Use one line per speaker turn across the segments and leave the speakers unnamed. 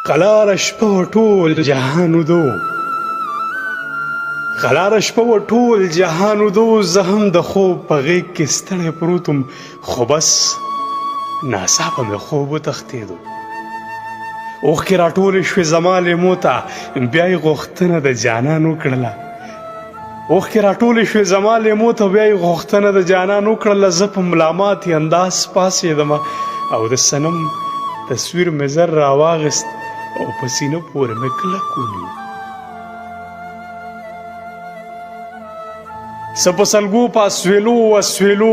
قلاره شپه وه ټول جهان ودو قلاره شپه وه ټول جهان ودو زه هم د خوب په غېږ کې ستړی پروت وم خو بس ناڅاپه مې خوب وتښتېدو اوښکې راټولې شوې زما لیمو ته بیا یې غوښتنه د جانان وکړله اوښکې راټولې شوې زما لیمو ته بیا یې غوښتنه د جانان وکړله زه په ملاماتي انداز پاڅېدمه او د صنم تصویر مې زر راواغېست او په سینه پورې مې کلک ونیو څه په سلګو په اسویلو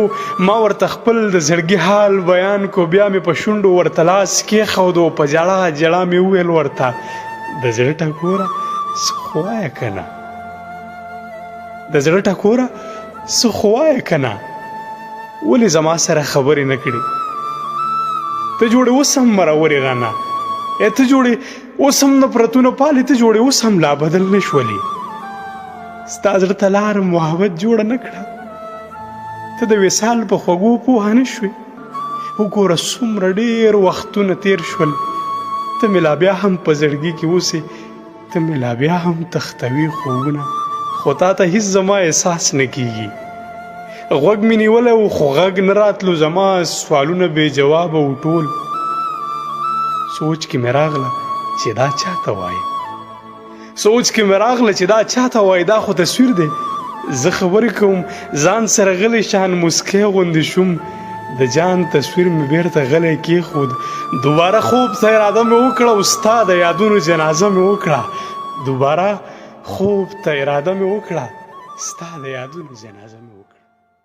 ما ورته خپل د زړګي حال بیان کو بیا مې په شونډو ورته لاس کېښود او په ژړا مې وویل ورته د زړه ټکوره څه خو وایه که نه د زړه ټکوره څه خو وایه که نه ولې زما سره خبرې نه کړې ته جوړې اوس هم مرورې رانه ته جوړې اوس هم نفرتونه پالې ته جوړې اوس هم لا بدل نه شولې ستا زړه ته لاره محبت جوړه نه کړه ته د وصال په خوږو پوهه نه شوې وګوره څومره ډېر وختونه تیر شول ته مې لا بیا هم په زړګي کې اوسې ته مې لا بیا هم تختوي خوبونه خو تا ته هیڅ زما احساس نه کیږي غوږ مې نیولی و خو غږ نه راتلو زما سوالونه بې جوابه و ټول سوچ کې مې راغله چې دا چاته وایي چې دا چاته وایي دا خو تصویر دی زه خبرې کوم ځان سره غلی شان مسکی غوندې شوم د جان تصویر مې بیرته غلی کېښود دوباره خوب ته اراده مې وکړه او ستا د یادونو جنازه مې وکړه دوباره خوب ته اراده مې وکړه ستا د یادونو جنازه مې وکړه